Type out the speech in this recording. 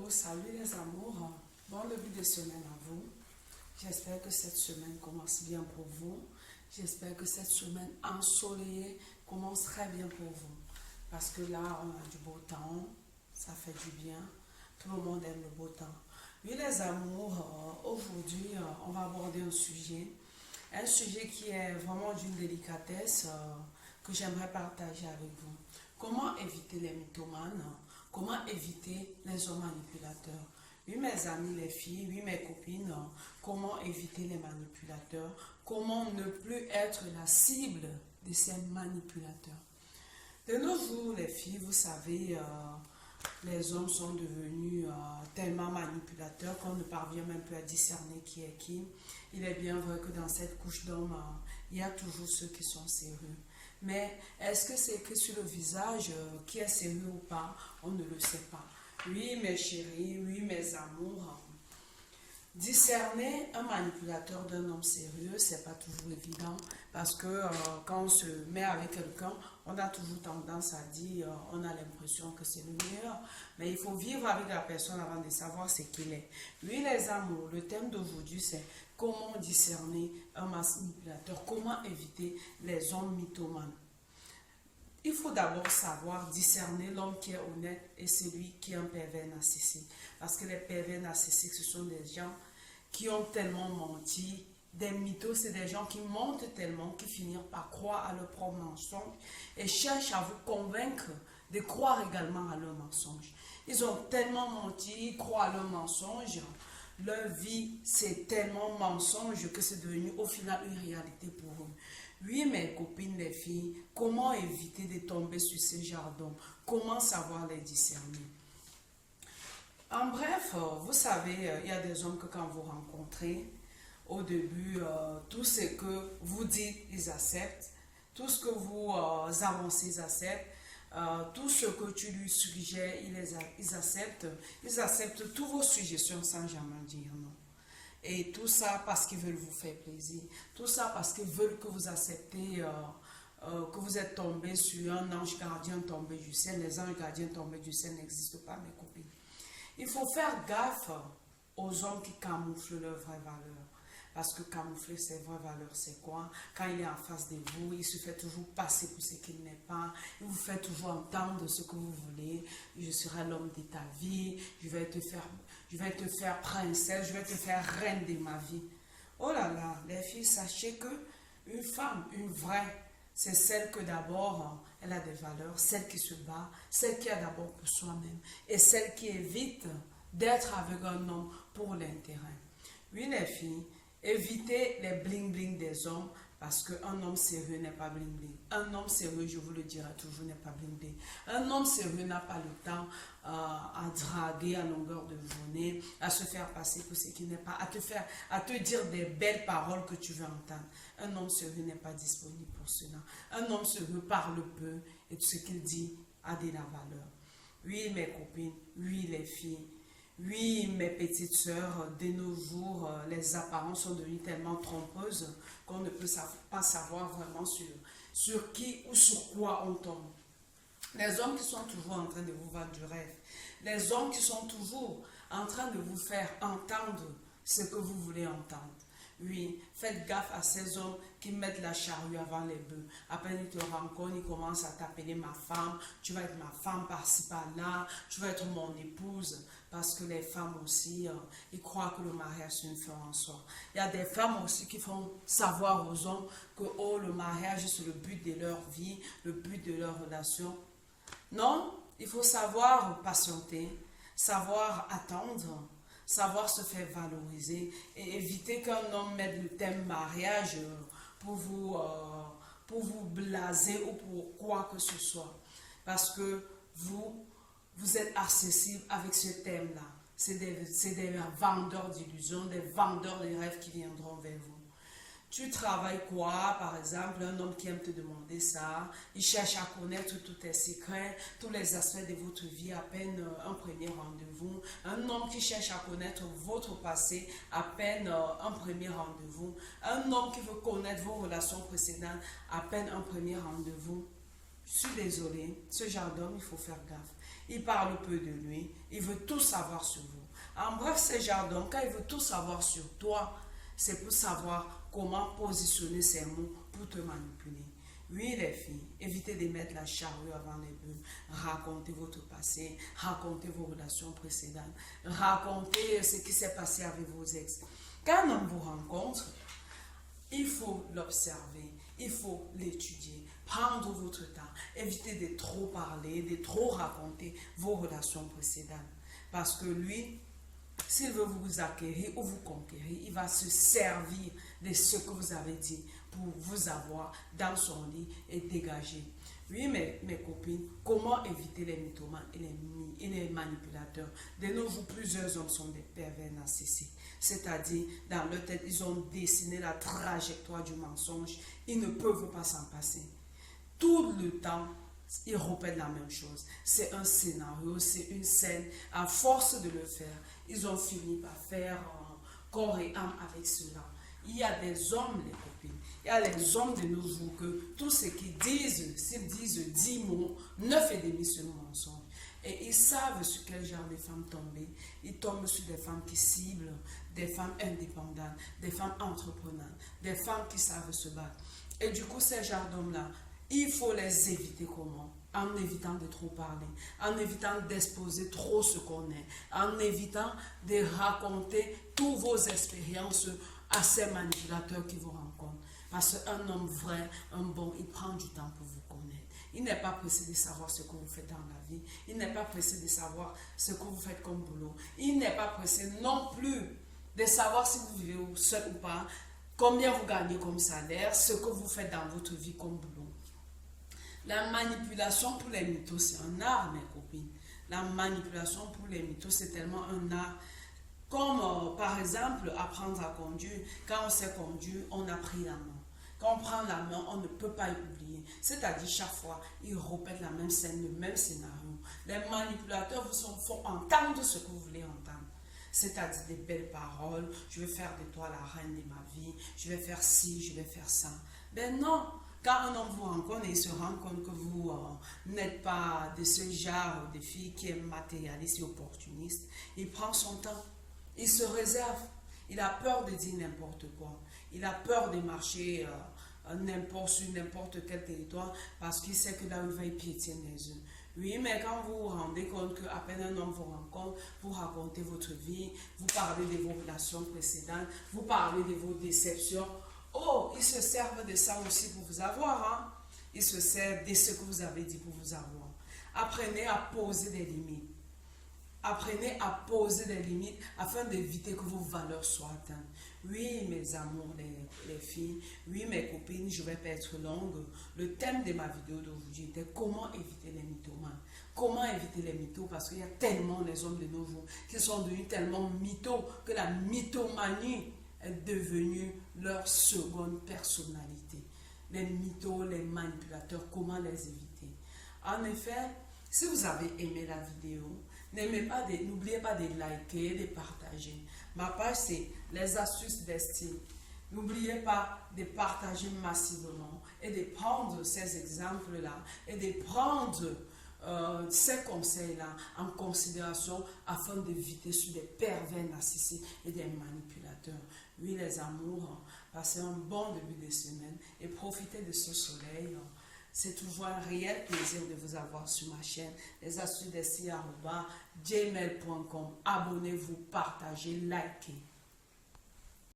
Salut les amours, bon début de semaine à vous. J'espère que cette semaine commence bien pour vous. J'espère que cette semaine ensoleillée commence très bien pour vous. Parce que là, on a du beau temps, ça fait du bien. Tout le monde aime le beau temps. Oui les amours, aujourd'hui, on va aborder un sujet qui est vraiment d'une délicatesse que j'aimerais partager avec vous. Comment éviter les mythomanes? Comment éviter les hommes manipulateurs? Oui, mes amis, les filles, oui, mes copines, comment éviter les manipulateurs? Comment ne plus être la cible de ces manipulateurs? De nos jours, les filles, vous savez, les hommes sont devenus tellement manipulateurs qu'on ne parvient même plus à discerner qui est qui. Il est bien vrai que dans cette couche d'hommes, il y a toujours ceux qui sont sérieux. Mais est-ce que c'est écrit sur le visage qui est sérieux ou pas? On ne le sait pas. Oui, mes chéris, oui, mes amours. Discerner un manipulateur d'un homme sérieux, c'est pas toujours évident parce que quand on se met avec quelqu'un, on a toujours tendance à dire, on a l'impression que c'est le meilleur, mais il faut vivre avec la personne avant de savoir ce qu'il est. Oui, les amours, le thème d'aujourd'hui, c'est comment discerner un manipulateur, comment éviter les hommes mythomanes. Il faut d'abord savoir discerner l'homme qui est honnête et celui qui est un pervers narcissique. Parce que les pervers narcissiques, ce sont des gens qui ont tellement menti. Des mythos, c'est des gens qui mentent tellement qu'ils finissent par croire à leur propre mensonge et cherchent à vous convaincre de croire également à leur mensonge. Ils ont tellement menti, ils croient à leur mensonge. Leur vie, c'est tellement mensonge que c'est devenu au final une réalité pour eux. Oui, mes copines, les filles, comment éviter de tomber sur ces jardins? Comment savoir les discerner? En bref, vous savez, il y a des hommes que quand vous rencontrez, au début, tout ce que vous dites, ils acceptent. Tout ce que vous avancez, ils acceptent. Tout ce que tu lui suggères, ils acceptent. Ils acceptent toutes vos suggestions sans jamais dire non. Et tout ça parce qu'ils veulent vous faire plaisir. Tout ça parce qu'ils veulent que vous acceptez que vous êtes tombé sur un ange gardien tombé du ciel. Les anges gardiens tombés du ciel n'existent pas, mes copines. Il faut faire gaffe aux hommes qui camouflent leurs vraies valeurs. Parce que camoufler ses vraies valeurs, c'est quoi? Quand il est en face de vous, il se fait toujours passer pour ce qu'il n'est pas. Il vous fait toujours entendre ce que vous voulez. Je serai l'homme de ta vie. Je vais te faire princesse. Je vais te faire reine de ma vie. Oh là là, les filles, sachez que une femme, une vraie, c'est celle que d'abord, elle a des valeurs, celle qui se bat, celle qui a d'abord pour soi-même et celle qui évite d'être avec un homme pour l'intérêt. Oui, les filles, évitez les bling-bling des hommes parce qu'un homme sérieux n'est pas bling-bling. Un homme sérieux, je vous le dirai toujours, n'est pas bling-bling. Un homme sérieux n'a pas le temps à draguer à longueur de journée, à se faire passer pour ce qui n'est pas, à te dire des belles paroles que tu veux entendre. Un homme sérieux n'est pas disponible pour cela. Un homme sérieux parle peu et tout ce qu'il dit a de la valeur. Oui, mes copines, oui, les filles. Oui, mes petites sœurs, de nos jours, les apparences sont devenues tellement trompeuses qu'on ne peut pas savoir vraiment sur qui ou sur quoi on tombe. Les hommes qui sont toujours en train de vous vendre du rêve, les hommes qui sont toujours en train de vous faire entendre ce que vous voulez entendre. Oui, faites gaffe à ces hommes qui mettent la charrue avant les bœufs. À peine ils te rencontrent, ils commencent à t'appeler ma femme. Tu vas être ma femme par-ci par-là. Tu vas être mon épouse. Parce que les femmes aussi, ils croient que le mariage c'est une fin en soi. Il y a des femmes aussi qui font savoir aux hommes que oh, le mariage c'est le but de leur vie, le but de leur relation. Non, il faut savoir patienter, savoir attendre, savoir se faire valoriser et éviter qu'un homme mette le thème mariage pour vous blaser ou pour quoi que ce soit. Parce que vous êtes accessible avec ce thème-là. C'est des vendeurs d'illusions, des vendeurs de rêves qui viendront vers vous. Tu travailles quoi, par exemple, un homme qui aime te demander ça, il cherche à connaître tous tes secrets, tous les aspects de votre vie, à peine un premier rendez-vous. Un homme qui cherche à connaître votre passé, à peine un premier rendez-vous. Un homme qui veut connaître vos relations précédentes, à peine un premier rendez-vous. Je suis désolée, ce genre d'homme, il faut faire gaffe. Il parle peu de lui, il veut tout savoir sur vous. En bref, ce genre d'homme, quand il veut tout savoir sur toi, c'est pour savoir comment positionner ses mots pour te manipuler. Oui, les filles, évitez de mettre la charrue avant les bœufs. Racontez votre passé, racontez vos relations précédentes, racontez ce qui s'est passé avec vos ex. Quand un homme vous rencontre, il faut l'observer, il faut l'étudier, prendre votre temps, évitez de trop parler, de trop raconter vos relations précédentes. Parce que lui, s'il veut vous acquérir ou vous conquérir, il va se servir de ce que vous avez dit pour vous avoir dans son lit et dégager. Oui, mes copines, comment éviter les mythomanes et les manipulateurs? De nos jours, plusieurs hommes sont des pervers narcissiques. C'est-à-dire, dans leur tête, ils ont dessiné la trajectoire du mensonge. Ils ne peuvent pas s'en passer. Tout le temps, ils répètent la même chose. C'est un scénario, c'est une scène. À force de le faire, ils ont fini par faire corps et âme avec cela. Il y a des hommes, les copines, il y a les hommes de nos jours que tout ce qu'ils disent, s'ils disent 10 mots, 9,5 sur le mensonge. Et ils savent sur quel genre de femmes tomber. Ils tombent sur des femmes qui ciblent, des femmes indépendantes, des femmes entreprenantes, des femmes qui savent se battre. Et du coup, ces genres d'hommes-là, il faut les éviter comment? En évitant de trop parler, en évitant d'exposer trop ce qu'on est, en évitant de raconter toutes vos expériences à ces manipulateurs qui vous rencontrent. Parce qu'un homme vrai, un bon, il prend du temps pour vous connaître. Il n'est pas pressé de savoir ce que vous faites dans la vie. Il n'est pas pressé de savoir ce que vous faites comme boulot. Il n'est pas pressé non plus de savoir si vous vivez seul ou pas, combien vous gagnez comme salaire, ce que vous faites dans votre vie comme boulot. La manipulation pour les mythos, c'est un art, mes copines. La manipulation pour les mythos, c'est tellement un art. Comme par exemple, apprendre à conduire. Quand on sait conduire, on a pris la main. Quand on prend la main, on ne peut pas oublier. C'est-à-dire, chaque fois, ils répètent la même scène, le même scénario. Les manipulateurs vous font entendre ce que vous voulez entendre. C'est-à-dire des belles paroles. Je vais faire de toi la reine de ma vie. Je vais faire ci, je vais faire ça. Ben non. Quand un homme vous rencontre et il se rend compte que vous n'êtes pas de ce genre de fille qui est matérialiste et opportuniste, il prend son temps. Il se réserve. Il a peur de dire n'importe quoi. Il a peur de marcher sur n'importe quel territoire parce qu'il sait que là où il va, il piétine les yeux. Oui, mais quand vous vous rendez compte qu'à peine un homme vous rencontre, vous racontez votre vie, vous parlez de vos relations précédentes, vous parlez de vos déceptions. Oh, ils se servent de ça aussi pour vous avoir. Hein? Ils se servent de ce que vous avez dit pour vous avoir. Apprenez à poser des limites. Apprenez à poser des limites afin d'éviter que vos valeurs soient atteintes. Oui, mes amours, les filles, oui, mes copines, je ne vais pas être longue. Le thème de ma vidéo d'aujourd'hui était comment éviter les mythomanes. Comment éviter les mythos? Parce qu'il y a tellement les hommes de nos jours qui sont devenus tellement mythos que la mythomanie est devenue leur seconde personnalité. Les mythos, les manipulateurs, comment les éviter? En effet, si vous avez aimé la vidéo, n'oubliez pas de liker, de partager. Ma page, c'est les astuces d'estime. N'oubliez pas de partager massivement et de prendre ces exemples-là et de prendre ces conseils-là en considération afin d'éviter sur des pervers narcissiques et des manipulateurs. Oui, les amours, passez un bon début de semaine et profitez de ce soleil. C'est toujours un réel plaisir de vous avoir sur ma chaîne. Les astuces d'estime@gmail.com. Abonnez-vous, partagez, likez.